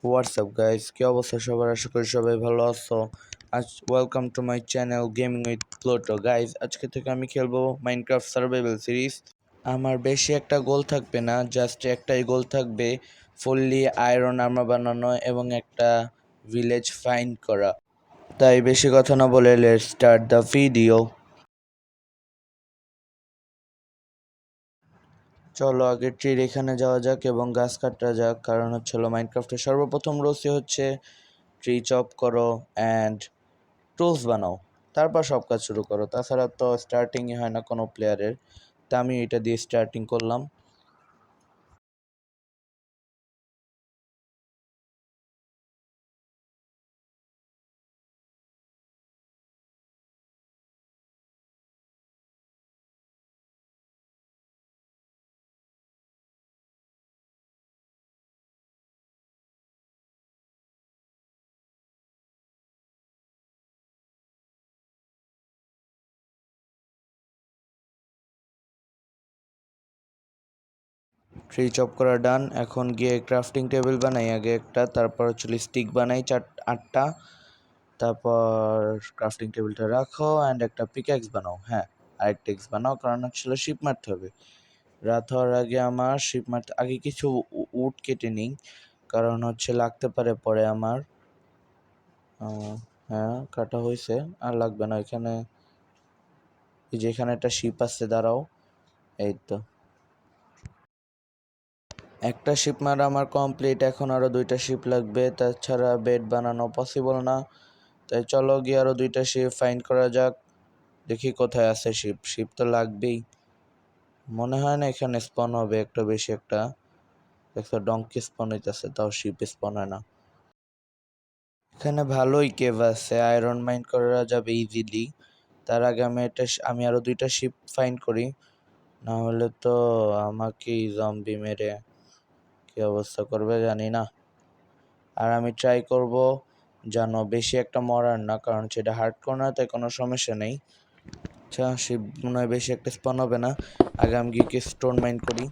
WhatsApp guys, কি অবস্থা সবার? আশা করি সবাই ভালো আছো। আজ welcome to my channel gaming with Pluto. Guys, আজকে থেকে আমি খেলবো মাইনক্রাফট সার্ভাইভাল সিরিজ। আমার বেশি একটা গোল থাকবে না, জাস্ট একটাই গোল থাকবে, ফুললি আয়রন আর্মার বানানো এবং একটা ভিলেজ ফাইন্ড করা। তাই বেশি কথা না বলে লেটস স্টার্ট দ্য ভিডিও। চলো আগে ট্রির এখানে যাওয়া যাক এবং গাছ কাটা যাক, কারণ হচ্ছিল মাইনক্রাফটের সর্বপ্রথম রুলসই হচ্ছে ট্রি চপ করো অ্যান্ড টুলস বানাও, তারপর সব কাজ শুরু করো। তাছাড়া তো স্টার্টিংই হয় না কোনো প্লেয়ারের। তা আমি এটা দিয়ে স্টার্টিং করলাম। ট্রি চপ করা ডান। এখন গিয়ে ক্রাফটিং টেবিল বানাই আগে একটা, তারপর হচ্ছে স্টিক বানাই 8টা। তারপর ক্রাফটিং টেবিলটা রাখো অ্যান্ড একটা পিক্যাক্স বানাও। হ্যাঁ, আরেকটা এক্স বানাও, কারণ হচ্ছিল শিপ মারতে হবে। রাত হওয়ার আগে আমার শিপ মারতে আগে কিছু উড কেটে নিই, কারণ হচ্ছে লাগতে পারে পরে আমার। হ্যাঁ, কাটা হয়েছে, আর লাগবে না। এখানে যেখানে একটা শিপ আছে, দাঁড়াও। এই তো একটা শিপ মারা আমার কমপ্লিট। এখন আরও 2টা শিপ লাগবে, তাছাড়া বেড বানানো পসিবল না। তাই চলো গিয়ে আরও 2টা শিপ ফাইন্ড করা যাক। দেখি কোথায় আছে শিপ। শিপ তো লাগবেই। মনে হয় না এখানে স্পন হবে একটা বেশি একটা। দেখো ডঙ্কি স্পন হইতেছে, তাও শিপ স্পন হয় না। এখানে ভালোই কেভ আছে, আয়রন মাইন করা যাবে ইজিলি। তার আগে আমি আরও 2টা শিপ ফাইন্ড করি, না হলে তো আমাকেই জম্বি মেরে কি অবস্থা করবে জানি না। আর আমি ট্রাই করব যেন বেশি একটা মরার না, কারণ সেটা হার্ড কর্নার, তাই কোনো সমস্যা নেই। আচ্ছা, শিপ মনে হয় বেশি একটা স্পন হবে না। আগে আমি গিয়ে স্টোন মাইন করি।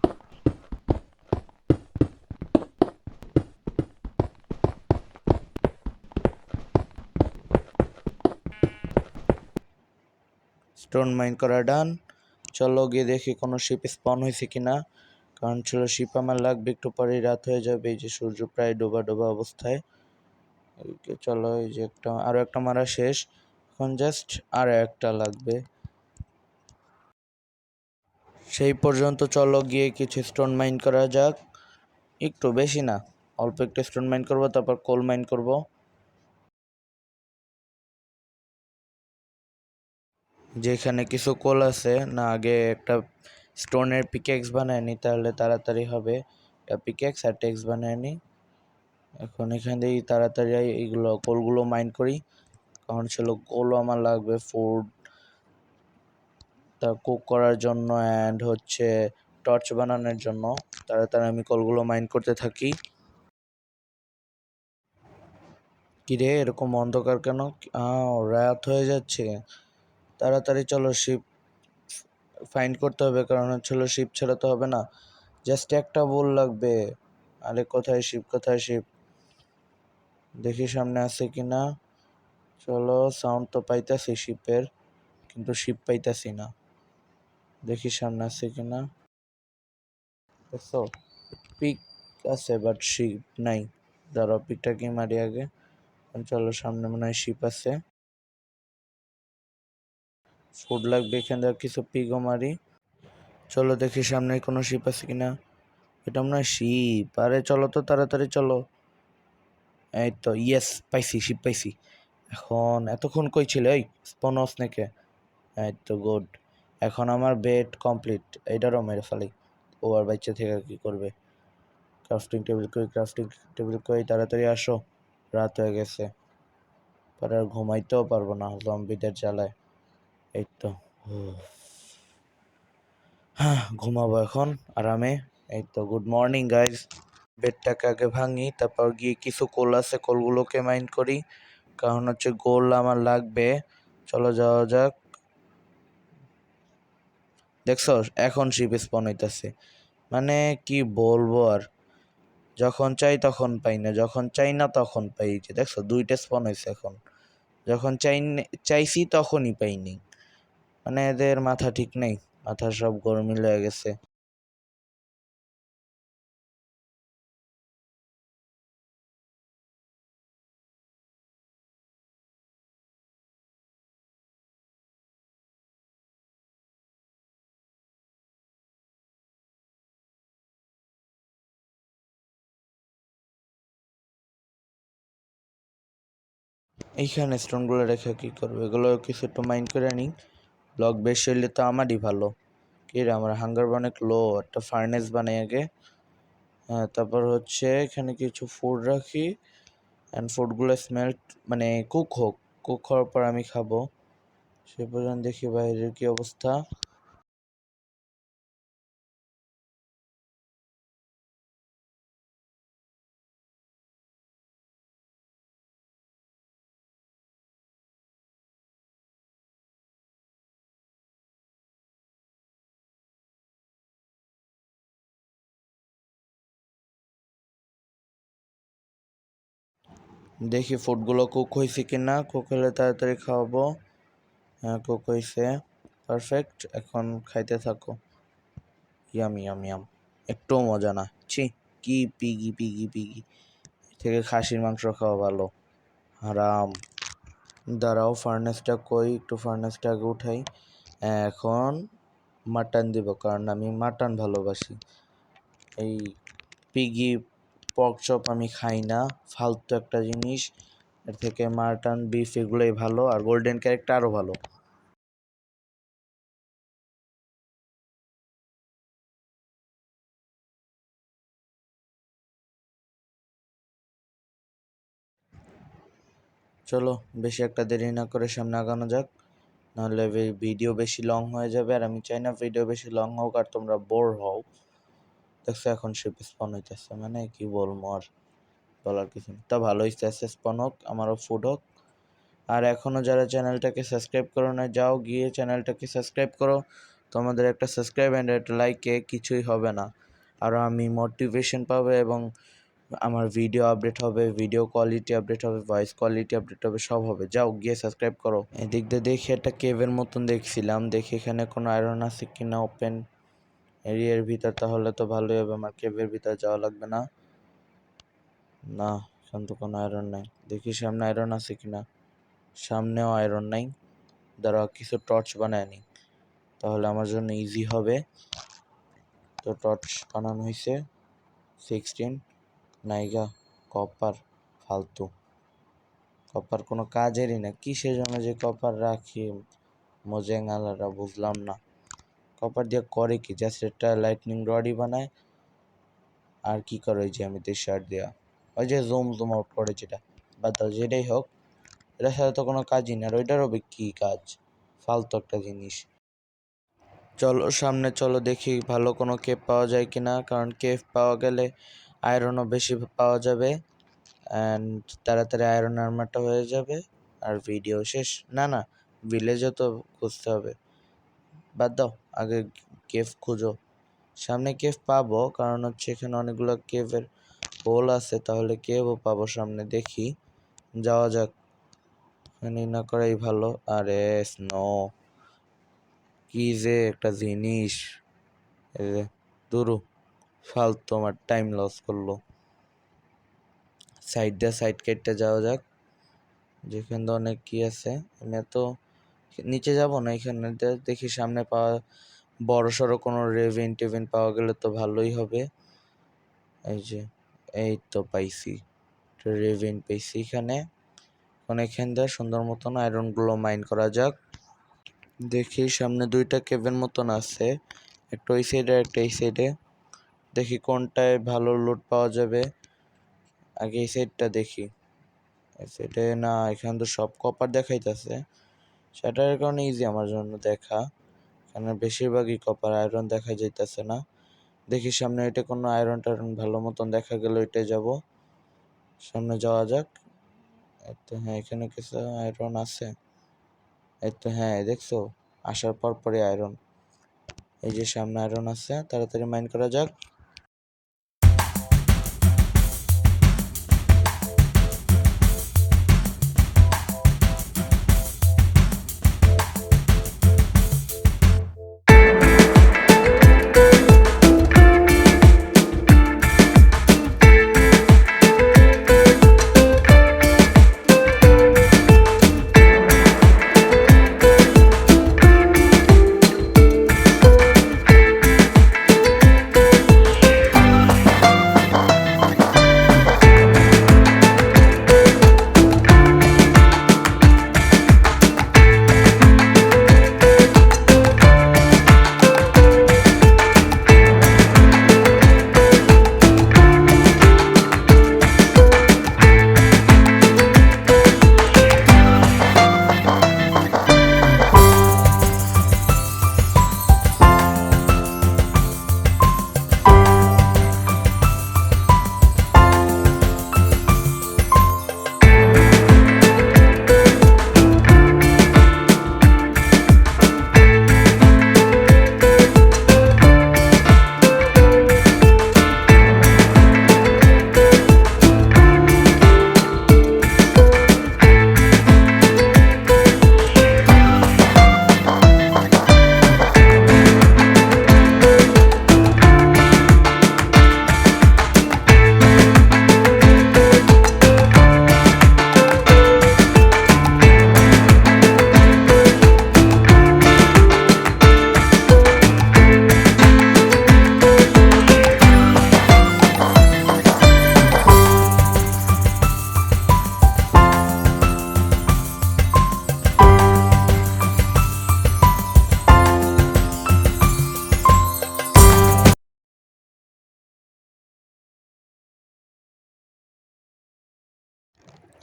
স্টোন মাইন করা ডান। চলো গিয়ে দেখি কোনো শিপ স্পন হয়েছে কিনা, কারণ ছিল শিপ আমার লাগবে একটু পরেই। রাত হয়ে যাবে, এই যে সূর্য প্রায় ডোবা ডোবা অবস্থায়। চলো, এই যে আরো একটা মারা শেষ। এখন জাস্ট আর একটা লাগবে। সেই পর্যন্ত চলো গিয়ে কিছু স্টোন মাইন করা যাক। একটু বেশি না, অল্প একটু স্টোন মাইন করবো, তারপর কোল মাইন করব। যেখানে কিছু কোল আছে না, আগে একটা স্টোনের পিকেক্স বানায় নি, তাহলে তাড়াতাড়ি হবে। একটা পিকেক্স আর টেক্স বানায় নি। এখন এখান থেকে তাড়াতাড়ি এইগুলো কোলগুলো মাইন করি, কারণ ছিল কোলও আমার লাগবে ফুড তা কুক করার জন্য অ্যান্ড হচ্ছে টর্চ বানানোর জন্য। তাড়াতাড়ি আমি কোলগুলো মাইন করতে থাকি। কিরে এরকম অন্ধকার কেন? রাত হয়ে যাচ্ছে। তাড়াতাড়ি চলো, শিপ ফাইন্ড করতে হবে, কারণ হচ্ছিল শিপ ছাড়া তো হবে না। জাস্ট একটা বোল লাগবে। আরে কোথায় শিপ, কোথায় শিপ? দেখি সামনে আছে কিনা। চলো, সাউন্ড তো পাইতাছি শিপের, কিন্তু শিপ পাইতাছি না। দেখি সামনে আছে কিনা। দেখছো পিক আছে বাট শিপ নাই। দাঁড়াও, পিকটা কি মারি আগে। চলো, সামনে মনে হয় শিপ আছে। ফুড লাগবে, এখান থেকে কিছু পিকও মারি। চলো দেখি সামনে কোনো শিপ আছে কিনা। এটা মনে হয় শিপ। আরে চলো তো তাড়াতাড়ি চলো। এই তো, ইয়েস, পাইছি, শিপ পাইছি। এখন এতক্ষণ কই ছিল? এই স্পন স্নেকে। এই তো গুড। এখন আমার বেড কমপ্লিট। এইটারও মেরে ফেলি। ও আর বাচ্চা থেকে কি করবে? ক্রাফটিং টেবিল কই, ক্রাফটিং টেবিল কই, তাড়াতাড়ি আসো। রাত হয়ে গেছে, পরে আর ঘুমাইতেও পারবো না জম্বিদের জ্বালায়। এই তো, হ্যাঁ ঘুমাবো এখন আরামে। এই তো, গুড মর্নিং গাইজ। বেডটাকে আগে ভাঙি, তারপর গিয়ে কিছু কোল আছে কোলগুলোকে মাইন্ড করি, কারণ হচ্ছে গোল আমার লাগবে। চলো যাওয়া যাক। দেখছো এখন শিপ স্পন হইতাছে, মানে কি বলবো আর। যখন চাই তখন পাই না, যখন চাই না তখন পাই। যে দেখছো 2টা স্পন হয়েছে এখন। যখন চাইছি তখনই পাইনি। মানে এদের মাথা ঠিক নেই, মাথা সব গরমিল হয়ে গেছে। এইখানে স্টোনগুলো রেখে কি করবো? এগুলো কিছু একটু মাইন্ড করে নিই। ব্লক বেশি হইলে তো আমারই ভালো। কি রে, আমার হাঙ্গার অনেক লো, একটা ফার্নেস বানাই আগে। হ্যাঁ, তারপর হচ্ছে এখানে কিছু ফুড রাখি, অ্যান্ড ফুডগুলো স্মেল্ট মানে কুক হোক, কুক হওয়ার পর আমি খাবো। সে পর্যন্ত দেখি বাইরের কি অবস্থা। দেখি ফুডগুলো কুক হয়েছে কি না, কুক হলে তাড়াতাড়ি খাওয়াবো। হ্যাঁ, কুক হয়েছে, পারফেক্ট। এখন খাইতে থাকো। ইয়াম ইয়াম ইয়াম, একটুও মজা না, ছি। কি পিগি পিগি পিগি, থেকে খাসির মাংস খাওয়া ভালো। হারাম। দাঁড়াও, ফার্নেসটা কই, একটু ফার্নেসটা আগে উঠাই। এখন মাটন দিব, কারণ আমি মাটন ভালোবাসি। এই পিগি পর্ক চপ আমি খাই না, ফালতু একটা জিনিস। এর থেকে মাটন বিফ এগুলোই ভালো, আর গোল্ডেন ক্যারেক্টার আরও ভালো। চলো, বেশি একটা দেরি না করে সামনে আগানো যাক, নাহলে ভিডিও বেশি লং হয়ে যাবে, আর আমি চাই না ভিডিও বেশি লং হোক আর তোমরা বোর হও। দেখছো এখন শিপ স্পন হইতেছে, মানে কি বলবো আর, বলার কিছু নেই। তা ভালো হইতে স্পন হোক, আমারও ফুড হোক। আর এখনও যারা চ্যানেলটাকে সাবস্ক্রাইব করো না, যাও গিয়ে চ্যানেলটাকে সাবস্ক্রাইব করো। তোমাদের একটা সাবস্ক্রাইব অ্যান্ড একটা লাইকে কিছুই হবে না, আরও আমি মোটিভেশন পাবো, এবং আমার ভিডিও আপডেট হবে, ভিডিও কোয়ালিটি আপডেট হবে, ভয়েস কোয়ালিটি আপডেট হবে, সব হবে। যাও গিয়ে সাবস্ক্রাইব করো। এদিক দিয়ে দেখি একটা কেভের মতন দেখছিলাম, দেখি এখানে কোনো আয়রন আছে কিনা ওপেন এরিয়ার ভিতর, তাহলে তো ভালোই হবে, আমার কেভের ভিতর যাওয়া লাগবে না। না, এখান তো কোনো আয়রন নাই। দেখি সামনে আয়রন আছে কিনা, সামনেও আয়রন নাই। দ্বারা কিছু টর্চ বানায় নি, তাহলে আমার জন্য ইজি হবে। তো টর্চ বানানো হয়েছে 16 নাইগা, কপার ফালতু, কপার কোনো কাজেরই না, কিসের জন্য যে কপার রাখি মজেং আলারা, বুঝলাম না। কপার দিয়ে করে কি, জাস্ট একটা লাইটনিং রডই বানায়, আর কি করে ওই যে আমি শার্ট দেওয়া, ওই যে জুম আউট করে যেটা, বা যেটাই হোক, এটার সাথে তো কোনো কাজই না, আর ওইটার হবে কি কাজ, ফালতু একটা জিনিস। চলো সামনে চলো, দেখি ভালো কোনো কেভ পাওয়া যায় কিনা, কারণ কেভ পাওয়া গেলে আয়রনও বেশি পাওয়া যাবে, অ্যান্ড তাড়াতাড়ি আয়রন আর্মারটা হয়ে যাবে, আর ভিডিও শেষ। না না, ভিলেজও তো খুঁজতে হবে, বাদ দাও, আগে কেভ খুঁজো। সামনে কেভ পাবো, কারণ হচ্ছে এখানে অনেকগুলো কেভের হোল আছে, তাহলে কেভও পাবো সামনে। দেখি, যাওয়া যাক, এখানে না করাই ভালো। আরে স্নো, কি যে একটা জিনিস, দুরু, ফালতু আমার টাইম লস করলো। সাইড দিয়ে সাইড কেটে যাওয়া যাক, যেখানে তো অনেক কি আছে। আমি এত নিচে যাব না, এখানে দেখি সামনে পাওয়া বড় সড়ো কোনো টেভেন্ট পাওয়া গেলে তো ভালোই হবে। এই যে, এই তো পাইছি, রেভেন্ট পেয়েছি এখানে। এখন এখান দিয়ে সুন্দর মতন আয়রনগুলো মাইন করা যাক। দেখি সামনে 2টা কেভের মতন আছে, একটা ওই সাইডে একটা এই সাইডে। দেখি কোনটায় ভালো লুট পাওয়া যাবে, আগে এই সাইডটা দেখি। এই সাইডে না, এখানে তো সব কপার দেখাইতেছে, সেটার কারণে ইজি আমার জন্য দেখা, এখানে বেশিরভাগই কপার, আয়রন দেখা যাইতেছে না। দেখি সামনে এটা কোনো আয়রন টায়রন ভালো মতন দেখা গেল, ওইটাই যাব, সামনে যাওয়া যাক। এই তো হ্যাঁ, এখানে কিছু আয়রন আছে, এই তো হ্যাঁ দেখছো, আসার পর পরে আয়রন, এই যে সামনে আয়রন আছে, তাড়াতাড়ি মাইন করা যাক।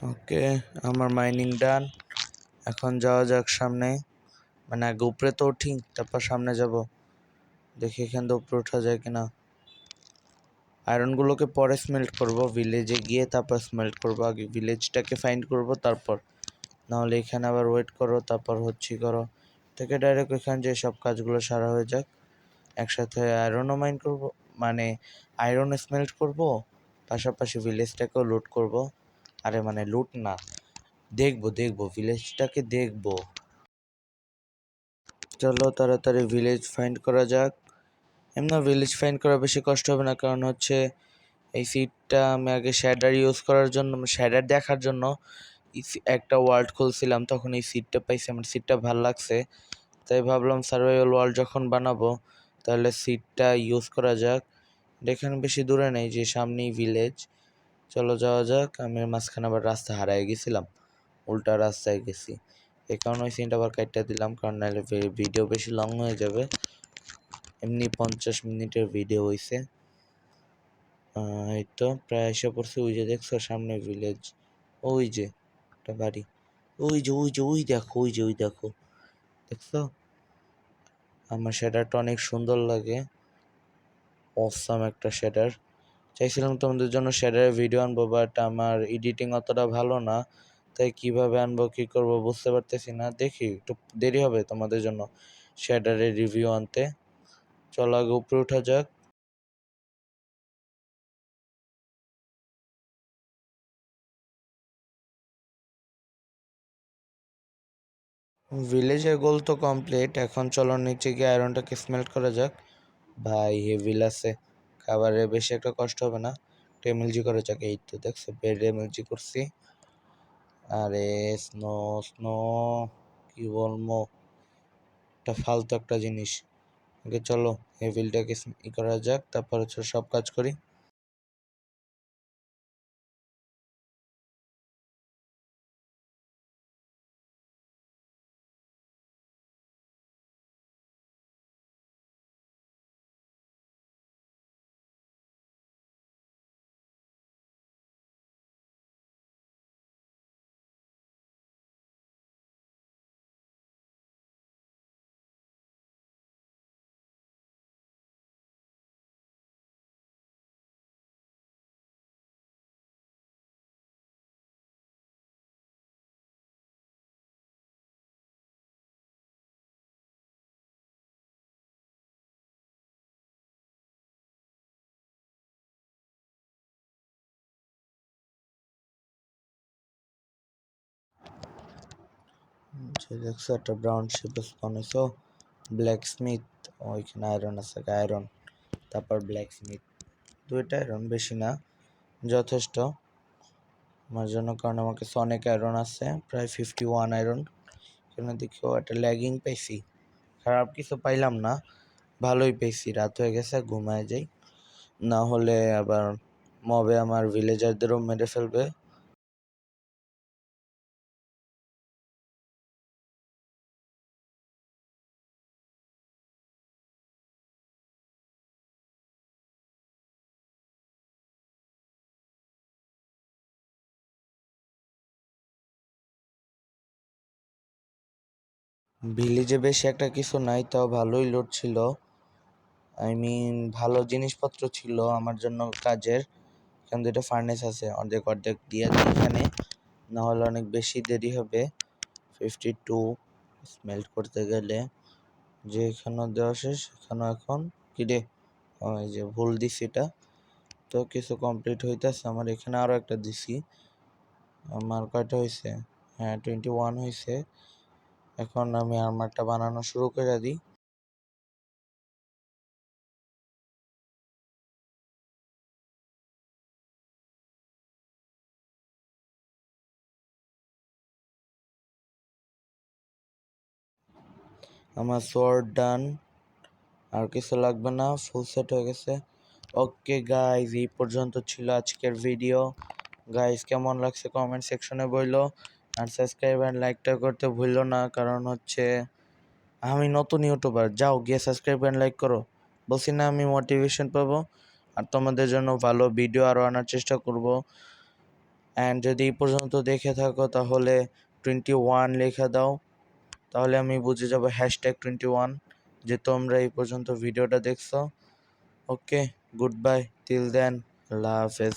ওকে, আমার মাইনিং ডান। এখন যাওয়া যাক সামনে, মানে আগে উপরে তো উঠি, তারপর সামনে যাব। দেখি এখান থেকে উপরে ওঠা যায় কিনা। আয়রনগুলোকে পরে স্মেল্ট করব, ভিলেজে গিয়ে তারপর স্মেল্ট করব। আগে ভিলেজটাকে ফাইন্ড করব তারপর, নাহলে এখানে আবার ওয়েট করো, তারপর করো থেকে ডাইরেক্ট ওইখানে যে সব কাজগুলো সারা হয়ে যাক। একসাথে আয়রনও মাইন করব, মানে আয়রন স্মেল্ট করব, পাশাপাশি ভিলেজটাকেও লুট করব। আরে মানে লুট না, দেখবো ভিলেজটাকে দেখবো। চলো তাড়াতাড়ি ভিলেজ ফাইন্ড করা যাক। এমনি ভিলেজ ফাইন্ড করা বেশি কষ্ট হবে না, কারণ হচ্ছে এই সিটটা আমি আগে শ্যাডার ইউজ করার জন্য, শ্যাডার দেখার জন্য একটা ওয়ার্ল্ড খুলছিলাম, তখন এই সিটটা পাইছি, আমার সিটটা ভালো লাগছে, তাই ভাবলাম সার্ভাইভাল ওয়ার্ল্ড যখন বানাবো তাহলে সিটটা ইউজ করা যাক। এখানে বেশি দূরে নেই, যে সামনেই ভিলেজ। চলো যাওয়া যাক। আমি মাঝখানে আবার রাস্তা হারাই গেছিলাম, উল্টা রাস্তায় গেছি, এই কারণে ওই সিনটা আবার কাটটা দিলাম, কারণ নাহলে ভিডিও বেশি লং হয়ে যাবে। এমনি 50 মিনিটের ভিডিও হয়েছে। এই তো প্রায় এসে পড়ছে। ওই যে দেখছো সামনে ভিলেজ, ওই যে একটা বাড়ি, ওই দেখো, ওই দেখো, দেখছো? আমার শেডারটা অনেক সুন্দর লাগে, অসাম একটা শেডার। চাইছিলাম তোমাদের জন্য শেডারের ভিডিও আনবো, বাট আমার এডিটিং অতটা ভালো না, তাই কিভাবে আনবো কি করব বুঝতে পারতেছি না। দেখি একটু দেরি হবে তোমাদের জন্য শেডারের রিভিউ আনতে। চলো আগে উপরে ওঠা যাক। ভিলেজের গোল তো কমপ্লিট, এখন চলো নিচে গিয়ে আয়রনটাকে স্মেল্ট করা যাক। ভাই হেভিল আছে, খাবারে বেশি একটা কষ্ট হবে না। এমএলজি করা যাক। এই তো দেখছো বেড এমএলজি করছি। আরে স্নো স্নো, কি বলবো, একটা ফালতু একটা জিনিস। আগে চলো হেভিলটাকে করা যাক, তারপর হচ্ছে সব কাজ করি। যে দেখছো একটা ব্রাউন শিপ স্পন হয়েছে। ব্ল্যাক স্মিথ, ওইখানে আয়রন আছে, আয়রন তারপর ব্ল্যাক স্মিথ, দুইটা আয়রন, বেশি না, যথেষ্ট আমার জন্য, কারণ আমাকে অনেক আয়রন আছে, প্রায় 51 আয়রন। এখানে দেখো একটা ল্যাগিং পাইছি, খারাপ কিছু পাইলাম না, ভালোই পেয়েছি। রাত হয়ে গেছে, ঘুমায় যাই, না হলে আবার মবে আমার ভিলেজারদেরও মেরে ফেলবে। ভিলেজে বেশি একটা কিছু নাই, তাও ভালোই লোড ছিল। আই মিন ভালো জিনিসপত্র ছিল আমার জন্য কাজের। এখানে দুটো ফার্নেস আছে, অর্ধেক অর্ধেক দিয়ে দিই এখানে, না হলে অনেক বেশি দেরি হবে। 52 স্মেল্ট করতে গেলে, যে এখানেও দেওয়া শেষ, এখানেও এখন কি রে, ওই যে ভুল দিছি এটা, তো কিছু কমপ্লিট হইতেছে আমার। এখানে আরও একটা দিছি, আমার কয়টা হয়েছে, হ্যাঁ 21 হয়েছে। এখন আমি আর্মারটা বানানো শুরু করে দিই। আমার সোয়ার্ড ডান, আর কিছু লাগবে না, ফুল সেট হয়ে গেছে। ওকে গাইজ, এই পর্যন্ত ছিল আজকের ভিডিও। গাইজ কেমন লাগছে কমেন্ট সেকশনে বললো, আর সাবস্ক্রাইব অ্যান্ড লাইকটা করতে ভুললো না, কারণ হচ্ছে আমি নতুন ইউটিউবার। যাও গিয়ে সাবস্ক্রাইব অ্যান্ড লাইক করো, বলছি না আমি মোটিভেশন পাবো, আর তোমাদের জন্য ভালো ভিডিও আরও আনার চেষ্টা করব। অ্যান্ড যদি এই পর্যন্ত দেখে থাকো তাহলে 21 লেখা দাও, তাহলে আমি বুঝে যাব #21 যে তোমরা এই পর্যন্ত ভিডিওটা দেখছো। ওকে, গুড বাই, টিল দেন, আল্লাহ হাফেজ।